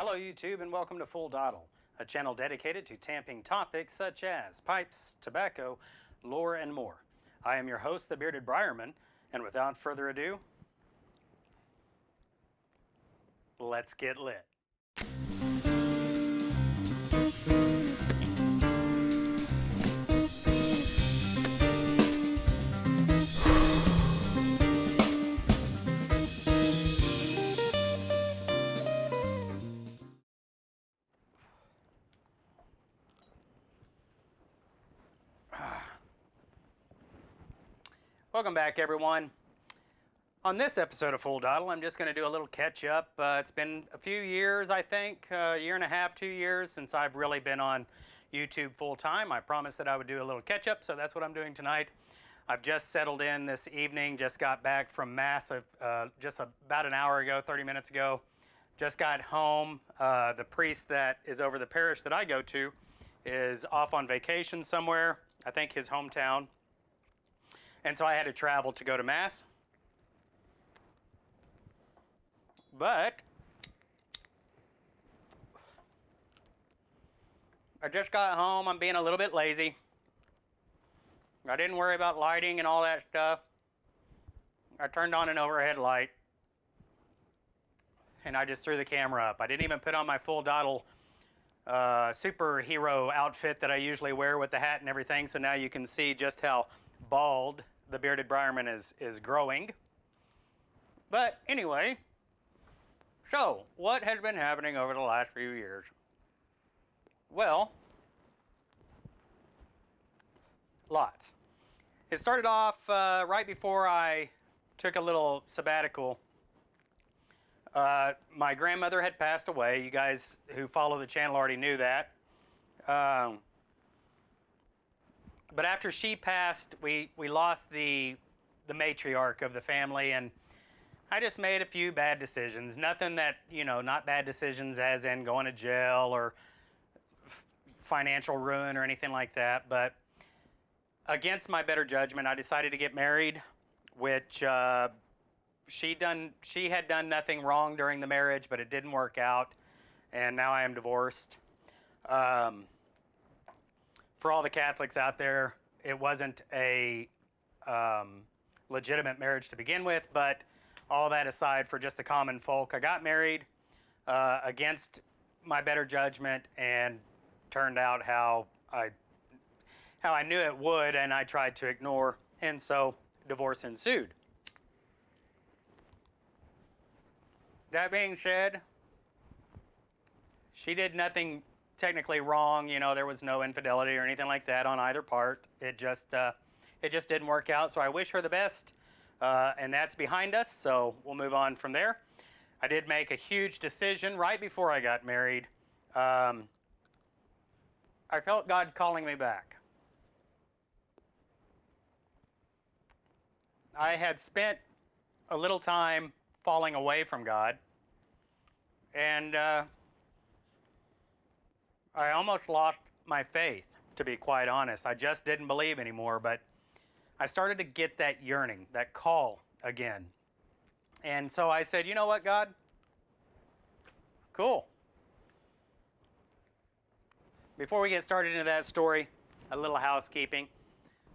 Hello YouTube and welcome to Full Dottle, a channel dedicated to tamping topics such as pipes, tobacco, lore, and more. I am your host, the Bearded Briarman, and without further ado, let's get lit. Welcome back, everyone. On this episode of Full Dottle, I'm just going to do a little catch-up. It's been a few years, I think, a year and a half, 2 years, since I've really been on YouTube full-time. I promised that I would do a little catch-up, so that's what I'm doing tonight. I've just settled in this evening, just got back from Mass just about an hour ago, 30 minutes ago. Just got home. The priest that is over the parish that I go to is off on vacation somewhere, I think his hometown. And so I had to travel to go to Mass. But I just got home. I'm being a little bit lazy. I didn't worry about lighting and all that stuff. I turned on an overhead light and I just threw the camera up. I didn't even put on my Full Dottle superhero outfit that I usually wear with the hat and everything. So now you can see just how bald the Bearded Briarman is growing. But anyway, so what has been happening over the last few years? Well, lots. It started off right before I took a little sabbatical. My grandmother had passed away. You guys who follow the channel already knew that. But after she passed, we lost the matriarch of the family, and I just made a few bad decisions. Nothing that, not bad decisions as in going to jail or financial ruin or anything like that. But against my better judgment, I decided to get married, which she had done nothing wrong during the marriage, but it didn't work out, and now I am divorced. For all the Catholics out there, it wasn't a legitimate marriage to begin with, but all that aside, for just the common folk, I got married against my better judgment, and turned out how I knew it would, and I tried to ignore, and so divorce ensued. That being said, she did nothing technically wrong. There was no infidelity or anything like that on either part. It just didn't work out. So I wish her the best, and that's behind us. So we'll move on from there. I did make a huge decision right before I got married. I felt God calling me back. I had spent a little time falling away from God, and I almost lost my faith, to be quite honest. I just didn't believe anymore, but I started to get that yearning, that call again. And so I said, you know what, God? Cool. Before we get started into that story, a little housekeeping.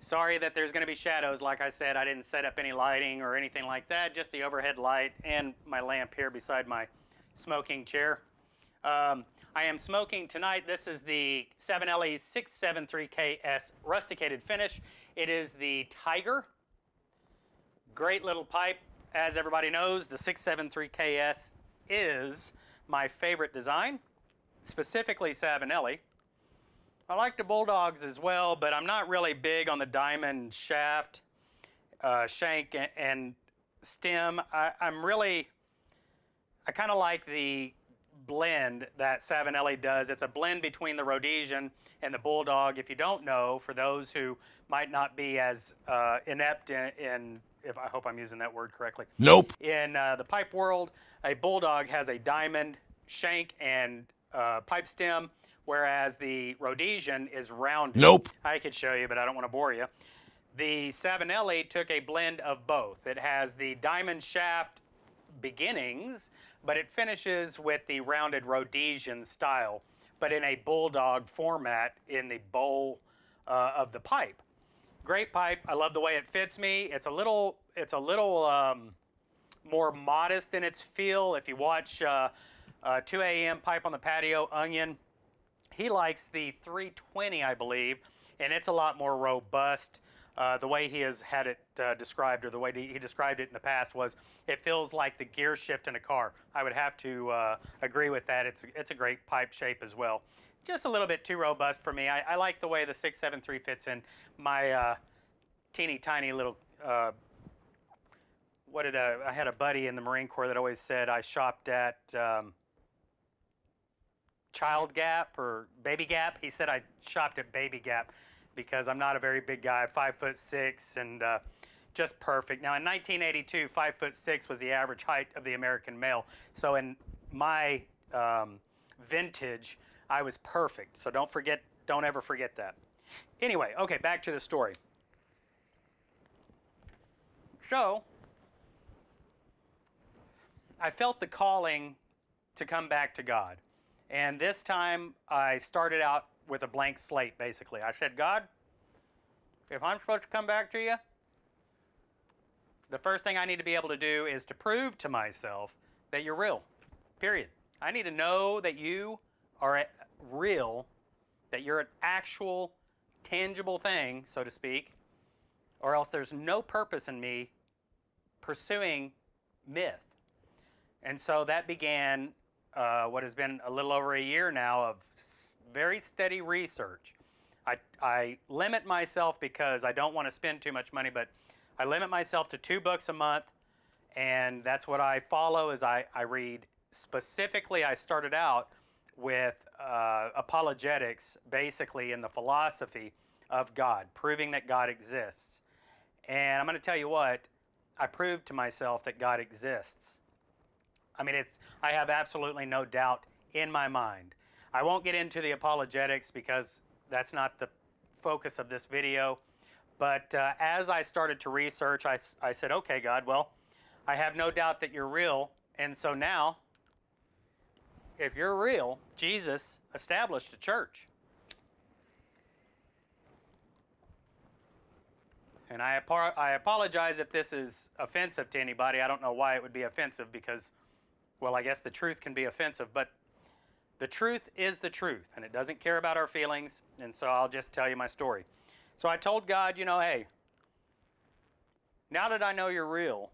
Sorry that there's going to be shadows. Like I said, I didn't set up any lighting or anything like that, just the overhead light and my lamp here beside my smoking chair. I am smoking tonight. This is the 7LE 673KS rusticated finish. It is the Tiger. Great little pipe. As everybody knows, the 673KS is my favorite design, specifically Savinelli. I like the Bulldogs as well, but I'm not really big on the diamond shaft, shank, and stem. I kind of like the blend that Savinelli does. It's a blend between the Rhodesian and the Bulldog. If you don't know, for those who might not be as inept in if I hope I'm using that word correctly. Nope. In the pipe world, a Bulldog has a diamond shank and pipe stem, whereas the Rhodesian is rounded. Nope. I could show you, but I don't want to bore you. The Savinelli took a blend of both. It has the diamond shaft beginnings, but it finishes with the rounded Rhodesian style, but in a bulldog format in the bowl of the pipe. Great pipe. I love the way it fits me. It's a little more modest in its feel. If you watch 2 a.m. Pipe on the Patio, Onion, he likes the 320, I believe, and it's a lot more robust. The way he has had it described, or the way he described it in the past, was it feels like the gear shift in a car. I would have to agree with that. It's a great pipe shape as well. Just a little bit too robust for me. I like the way the 673 fits in my teeny tiny little. I had a buddy in the Marine Corps that always said I shopped at Child Gap or Baby Gap. He said I shopped at Baby Gap because I'm not a very big guy, 5'6", and just perfect. Now in 1982, 5'6" was the average height of the American male. So in my vintage, I was perfect. So don't ever forget that. Anyway, okay, back to the story. So I felt the calling to come back to God. And this time I started out with a blank slate, basically. I said, God, if I'm supposed to come back to you, the first thing I need to be able to do is to prove to myself that you're real, period. I need to know that you are real, that you're an actual, tangible thing, so to speak, or else there's no purpose in me pursuing myth. And so that began what has been a little over a year now of very steady research. I limit myself because I don't want to spend too much money, but I limit myself to 2 books a month, and that's what I follow. Is I read specifically. I started out with apologetics, basically in the philosophy of God, proving that God exists. And I'm going to tell you what, I proved to myself that God exists. I mean, I have absolutely no doubt in my mind. I won't get into the apologetics because that's not the focus of this video. But as I started to research, I said, okay, God, well, I have no doubt that you're real. And so now, if you're real, Jesus established a church. And I apologize if this is offensive to anybody. I don't know why it would be offensive because, well, I guess the truth can be offensive, but the truth is the truth, and it doesn't care about our feelings, and so I'll just tell you my story. So I told God, you know, hey, now that I know you're real,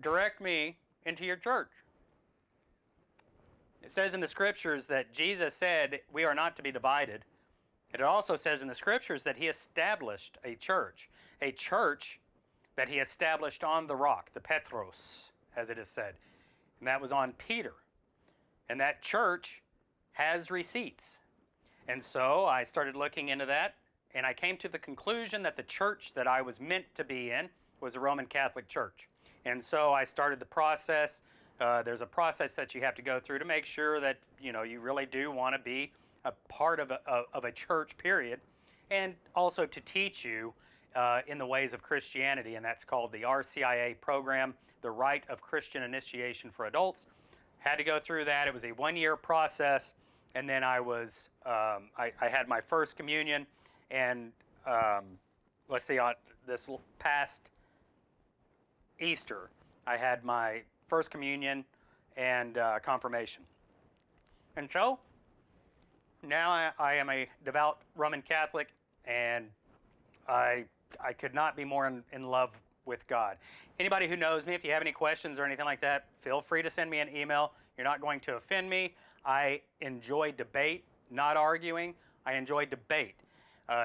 direct me into your church. It says in the scriptures that Jesus said we are not to be divided. It also says in the scriptures that he established a church that he established on the rock, the Petros, as it is said. And that was on Peter. And that church has receipts. And so I started looking into that, and I came to the conclusion that the church that I was meant to be in was a Roman Catholic church. And so I started the process. There's a process that you have to go through to make sure that, you know, you really do want to be a part of a church, period, and also to teach you in the ways of Christianity, and that's called the RCIA program, the Rite of Christian Initiation for Adults. Had to go through that. It was a 1-year process, and then I had my first communion, and let's see, on this past Easter, I had my first communion and confirmation. And so now I am a devout Roman Catholic, and I could not be more in love with God. Anybody who knows me, if you have any questions or anything like that, feel free to send me an email. You're not going to offend me. I enjoy debate, not arguing. I enjoy debate.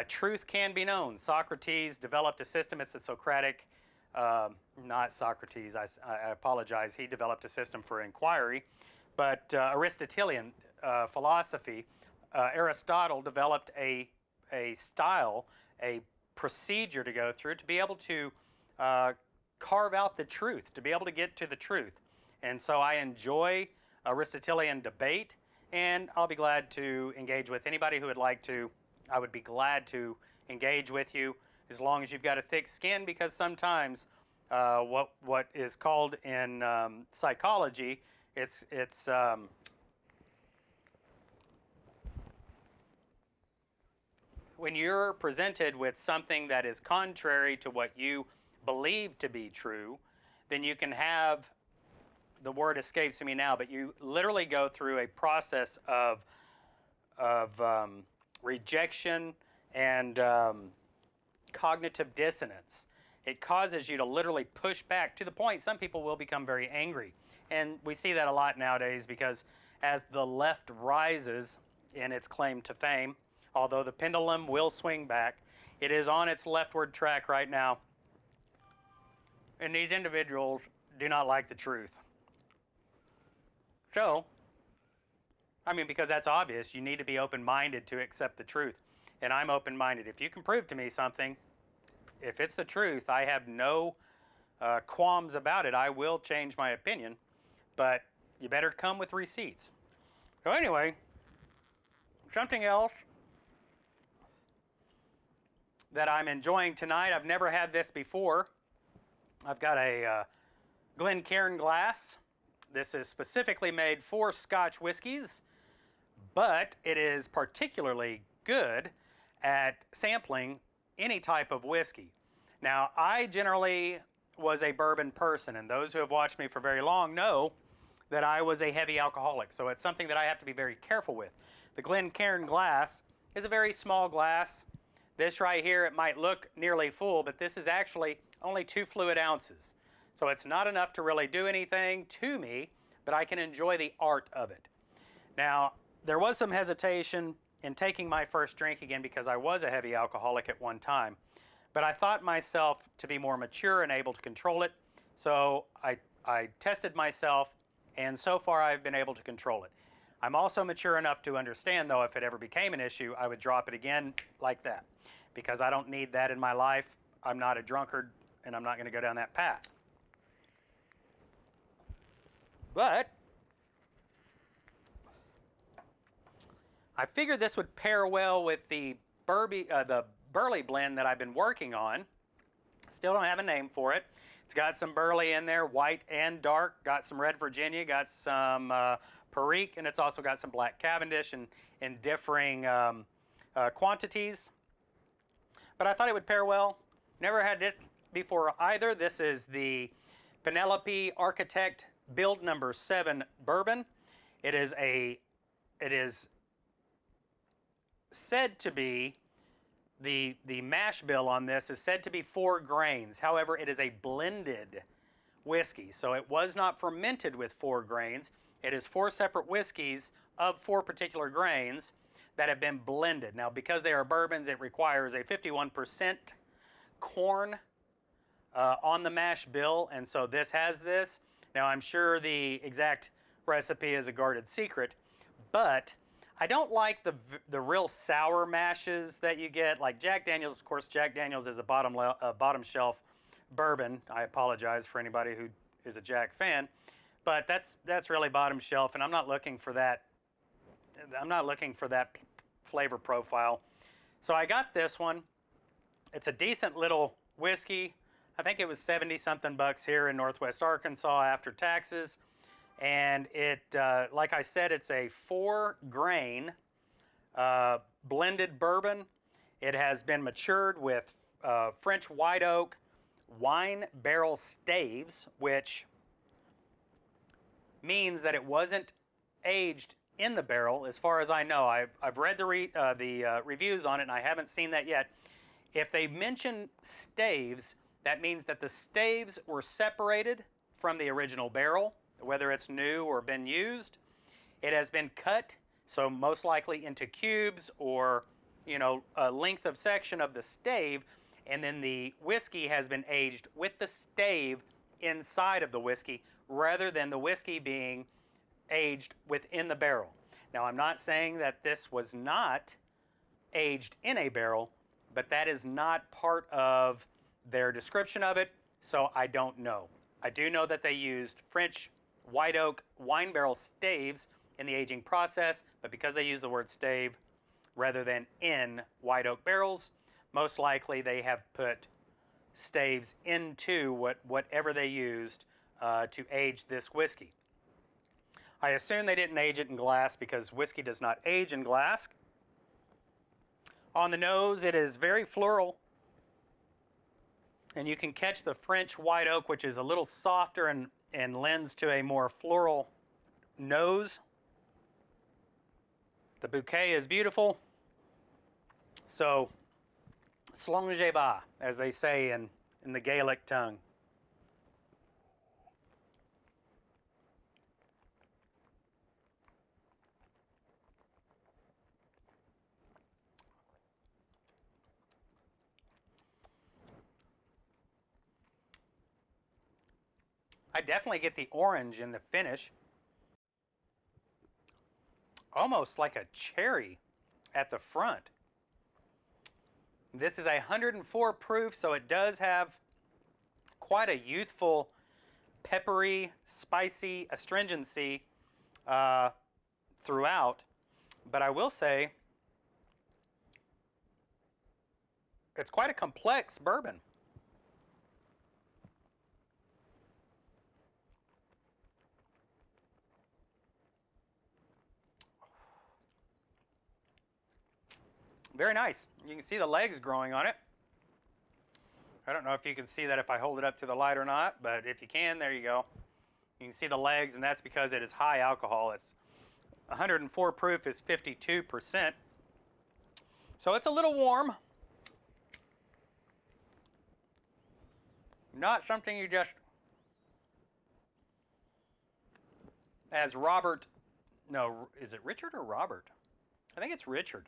Truth can be known. Socrates developed a system. It's the Socratic, not Socrates, I apologize. He developed a system for inquiry. But Aristotelian philosophy, Aristotle developed a style, a procedure to go through to be able to carve out the truth, to be able to get to the truth. And so I enjoy Aristotelian debate, and I'll be glad to engage with anybody who would like to. I would be glad to engage with you as long as you've got a thick skin, because sometimes what is called in psychology, it's when you're presented with something that is contrary to what you believe to be true, then you can have, the word escapes me now, but you literally go through a process of rejection and cognitive dissonance. It causes you to literally push back to the point some people will become very angry. And we see that a lot nowadays because as the left rises in its claim to fame, although the pendulum will swing back, it is on its leftward track right now. And these individuals do not like the truth. So, I mean, because that's obvious, you need to be open-minded to accept the truth. And I'm open-minded. If you can prove to me something, if it's the truth, I have no qualms about it. I will change my opinion, but you better come with receipts. So anyway, something else that I'm enjoying tonight, I've never had this before. I've got a Glencairn glass. This is specifically made for Scotch whiskeys, but it is particularly good at sampling any type of whiskey. Now, I generally was a bourbon person, and those who have watched me for very long know that I was a heavy alcoholic, so it's something that I have to be very careful with. The Glencairn glass is a very small glass. This right here, it might look nearly full, but this is actually only 2 fluid ounces. So it's not enough to really do anything to me, but I can enjoy the art of it. Now, there was some hesitation in taking my first drink again because I was a heavy alcoholic at one time. But I thought myself to be more mature and able to control it. So I tested myself, and so far I've been able to control it. I'm also mature enough to understand, though, if it ever became an issue, I would drop it again like that. Because I don't need that in my life. I'm not a drunkard, and I'm not going to go down that path. But I figured this would pair well with the Burley blend that I've been working on. Still don't have a name for it. It's got some Burley in there, white and dark. Got some red Virginia, got some Perique, and it's also got some black Cavendish in differing quantities. But I thought it would pair well. Never had it before either. This is the Penelope Architect Build Number 7 Bourbon. It is said to be, the mash bill on this is said to be 4 grains. However, it is a blended whiskey. So it was not fermented with 4 grains. It is 4 separate whiskeys of 4 particular grains that have been blended. Now, because they are bourbons, it requires a 51% corn on the mash bill, and so this has this. Now, I'm sure the exact recipe is a guarded secret, but I don't like the real sour mashes that you get, like Jack Daniel's. Of course, Jack Daniel's is a bottom shelf bourbon. I apologize for anybody who is a Jack fan, but that's really bottom shelf, and I'm not looking for that. I'm not looking for that flavor profile. So I got this one. It's a decent little whiskey. I think it was 70-something bucks here in Northwest Arkansas after taxes. And it, like I said, it's a 4-grain blended bourbon. It has been matured with French white oak wine barrel staves, which means that it wasn't aged in the barrel, as far as I know. I've read the reviews on it, and I haven't seen that yet. If they mention staves, that means that the staves were separated from the original barrel, whether it's new or been used. It has been cut, so most likely into cubes or, you know, a length of section of the stave, and then the whiskey has been aged with the stave inside of the whiskey rather than the whiskey being aged within the barrel. Now, I'm not saying that this was not aged in a barrel, but that is not part of their description of it, so I don't know. I do know that they used French white oak wine barrel staves in the aging process, but because they use the word stave rather than in white oak barrels, most likely they have put staves into whatever they used to age this whiskey. I assume they didn't age it in glass because whiskey does not age in glass. On the nose, it is very floral. And you can catch the French white oak, which is a little softer and lends to a more floral nose. The bouquet is beautiful. So, slàinte mhath, as they say in the Gaelic tongue. I definitely get the orange in the finish. Almost like a cherry at the front. This is 104 proof, so it does have quite a youthful, peppery, spicy astringency throughout. But I will say, it's quite a complex bourbon. Very nice. You can see the legs growing on it. I don't know if you can see that if I hold it up to the light or not, but if you can, there you go. You can see the legs, and that's because it is high alcohol. It's 104 proof is 52%. So it's a little warm. Not something you just, as Robert, no, is it Richard or Robert? I think it's Richard.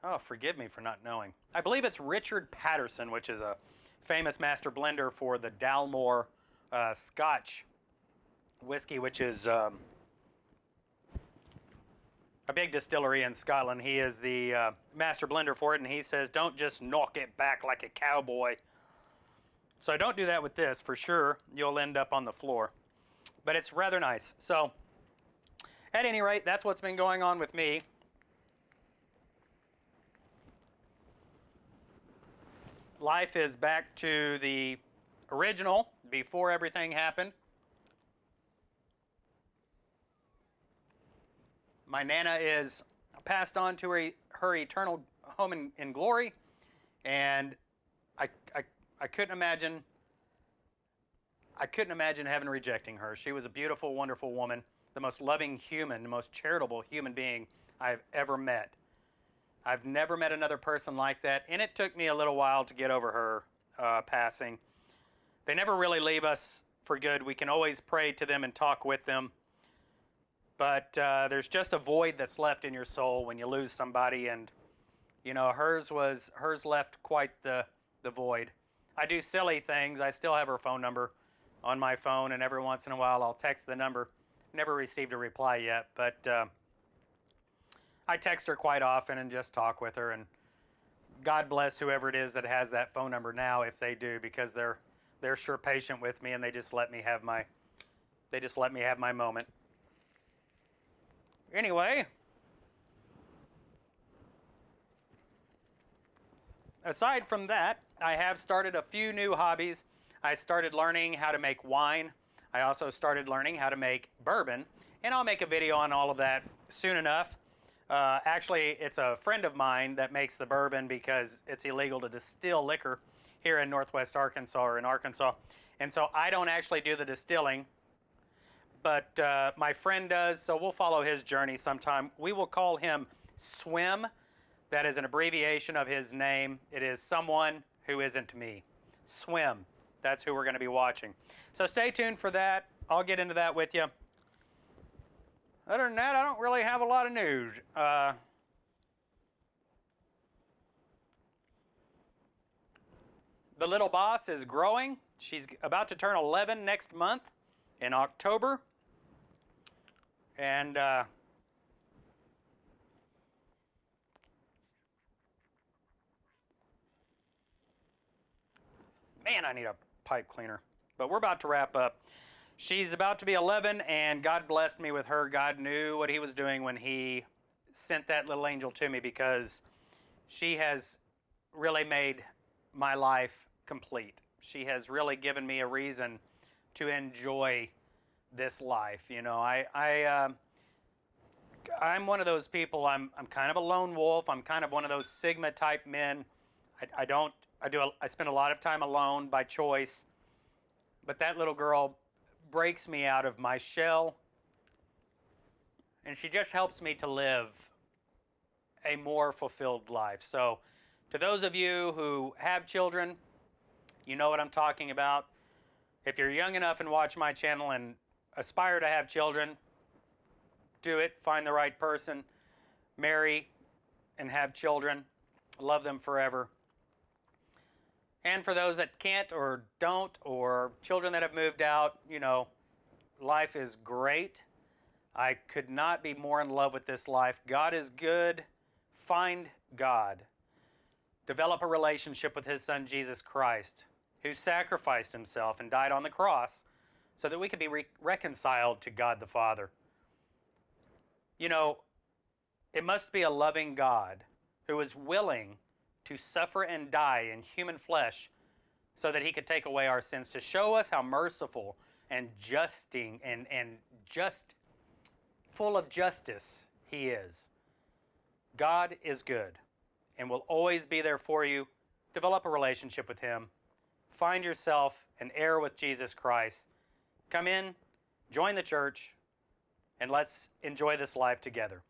Oh, forgive me for not knowing. I believe it's Richard Patterson, which is a famous master blender for the Dalmore Scotch whiskey, which is a big distillery in Scotland. He is the master blender for it, and he says, don't just knock it back like a cowboy. So don't do that with this, for sure. You'll end up on the floor. But it's rather nice. So, at any rate, that's what's been going on with me. Life is back to the original before everything happened. My Nana is passed on to her eternal home in glory, and I couldn't imagine heaven rejecting her. She was a beautiful, wonderful woman, the most loving human, the most charitable human being I've ever met. I've never met another person like that, and it took me a little while to get over her passing. They never really leave us for good. We can always pray to them and talk with them, but there's just a void that's left in your soul when you lose somebody, and you know, hers left quite the void. I do silly things. I still have her phone number on my phone, and every once in a while I'll text the number. Never received a reply yet, but I text her quite often and just talk with her, and God bless whoever it is that has that phone number now, if they do, because they're sure patient with me, and they just let me have my moment. Anyway, aside from that, I have started a few new hobbies. I started learning how to make wine. I also started learning how to make bourbon, and I'll make a video on all of that soon enough. Actually, it's a friend of mine that makes the bourbon because it's illegal to distill liquor here in Northwest Arkansas or in Arkansas. And so I don't actually do the distilling, but my friend does, so we'll follow his journey sometime. We will call him Swim. That is an abbreviation of his name. It is someone who isn't me. Swim. That's who we're going to be watching. So stay tuned for that. I'll get into that with you. Other than that, I don't really have a lot of news. The little boss is growing. She's about to turn 11 next month in October. And man, I need a pipe cleaner. But we're about to wrap up. She's about to be 11, and God blessed me with her. God knew what he was doing when he sent that little angel to me, because she has really made my life complete. She has really given me a reason to enjoy this life. You know, I'm one of those people. I'm kind of a lone wolf. I'm kind of one of those Sigma type men. I spend a lot of time alone by choice. But that little girl breaks me out of my shell, and she just helps me to live a more fulfilled life. So to those of you who have children, you know what I'm talking about. If you're young enough and watch my channel and aspire to have children, do it. Find the right person, marry, and have children. Love them forever. And for those that can't or don't, or children that have moved out, you know, life is great. I could not be more in love with this life. God is good. Find God. Develop a relationship with His Son, Jesus Christ, who sacrificed Himself and died on the cross so that we could be reconciled to God the Father. You know, it must be a loving God who is willing to suffer and die in human flesh so that He could take away our sins, to show us how merciful and just full of justice He is. God is good and will always be there for you. Develop a relationship with Him. Find yourself an heir with Jesus Christ. Come in, join the church, and let's enjoy this life together.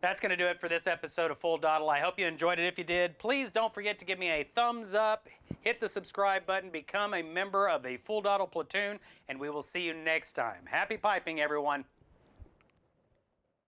That's going to do it for this episode of Full Dottle. I hope you enjoyed it. If you did, please don't forget to give me a thumbs up, hit the subscribe button, become a member of the Full Dottle platoon, and we will see you next time. Happy piping, everyone.